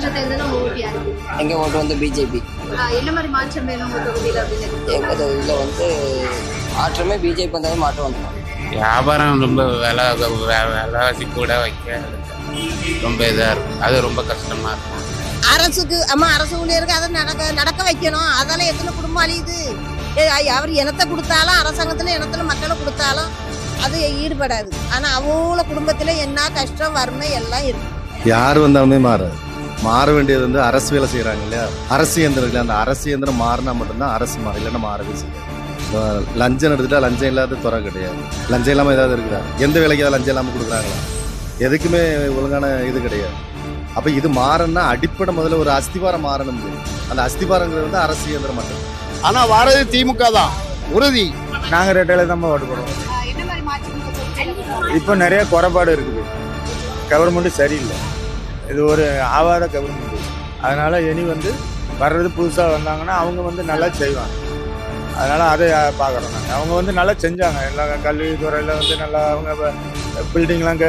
சட்டமன்ற தேர்தலில் உங்க ஓட்டு யாருக்கு? எங்கள் ஓட்டு வந்து பிஜேபி. என்ன மாதிரி மாற்றம் வேணும் உங்க தொகுதியில் அப்படின்னு? எங்கள் தொகுதியில் வந்து மாற்றமே பிஜேபி வந்தாலும் மாற்றம் வந்துடும். வியாபாரம் ரொம்ப விலைவாசி கூட வைக்க ரொம்ப இதாக இருக்கும். அது ரொம்ப கஷ்டமாக இருக்கும். அரசுக்கு அரசு ஊழியருக்கு அதை நடக்க வைக்கணும். அதெல்லாம் எத்தனை குடும்பம் அழியுது. அவர் இனத்தை கொடுத்தாலும் அரசாங்கத்தில் இனத்துல மக்களை கொடுத்தாலும் அது ஈடுபடாது. ஆனால் அவ்வளோ குடும்பத்தில் என்ன கஷ்டம் வறுமை எல்லாம் இருக்கு. யார் வந்தாலுமே மாற வேண்டியது வந்து அரசு வேலை செய்கிறாங்க இல்லையா, அரசு இயந்திரம் இல்லை. அந்த அரசு இயந்திரம் மாறினா மட்டும்தான் அரசு மாறும், இல்லைன்னா மாறவே செய்யாது. லஞ்சம் எடுத்துட்டா லஞ்சம் இல்லாத துறை கிடையாது. லஞ்சம் இல்லாமல் ஏதாவது இருக்குதா? எந்த வேலைக்கு ஏதாவது லஞ்சம் இல்லாமல் கொடுக்குறாங்களா? எதுக்குமே ஒழுங்கான இது கிடையாது. அப்போ இது மாறணும்னா அடிப்படை முதல்ல ஒரு அஸ்திவாரம் மாறணும். அந்த அஸ்திவாரங்கிறது வந்து அரசு இயந்திரம் மட்டும். ஆனால் வாரது திமுக தான் உறுதி. நாங்கள் ரெட்டையில தான் ஓட்டு போடுவோம். என்ன மாதிரி மாற்றம்? இப்போ நிறைய குறைபாடு இருக்குது. கவர்மெண்ட்டு சரியில்லை. இது ஒரு ஆவாத கவர்மெண்ட். அதனால இனி வந்து வர்றது புதுசாக வந்தாங்கன்னா அவங்க வந்து நல்லா செய்வாங்க. அதனால அதை பார்க்குறோம் நாங்கள். அவங்க வந்து நல்லா செஞ்சாங்க. எல்லா கல்வித்துறையில் வந்து நல்லா அவங்க பில்டிங்லாம்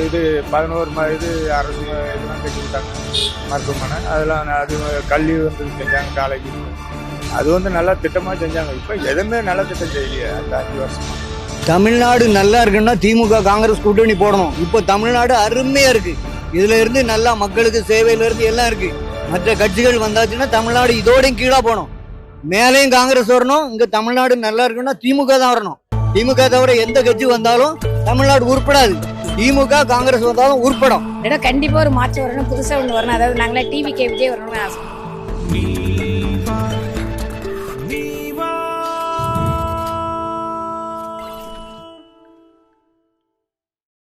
இது 11 இது அரசு இதெல்லாம் கட்டி விட்டாங்க, மருத்துவமனை அதெல்லாம். அது கல்வி வந்து செஞ்சாங்க, காலேஜ் அது வந்து நல்லா திட்டமாக செஞ்சாங்க. இப்போ எதுவுமே நல்ல திட்டம் செய்யலையே அந்த 5 வருஷமா. தமிழ்நாடு நல்லா இருக்குன்னா திமுக காங்கிரஸ் கூட்டணி போடணும். இப்போ தமிழ்நாடு அருமையா இருக்கு. இதுல இருந்து நல்லா மக்களுக்கு சேவையில இருந்து எல்லாம் இருக்கு. மற்ற கட்சிகள் வந்தாச்சுன்னா தமிழ்நாடு இதோடையும் கீழே போகணும். மேலேயும் காங்கிரஸ் வரணும். இங்க தமிழ்நாடு நல்லா இருக்குன்னா திமுக தான் வரணும். திமுக தவிர எந்த கட்சி வந்தாலும் தமிழ்நாடு உருப்படாது. திமுக காங்கிரஸ் வந்தாலும் உருப்படும். கண்டிப்பா ஒரு மாற்றம் வரணும், புதுசா ஒண்ணு வரணும். அதாவது நாங்களே டிவி விஜய் வரணும்னு ஆசை.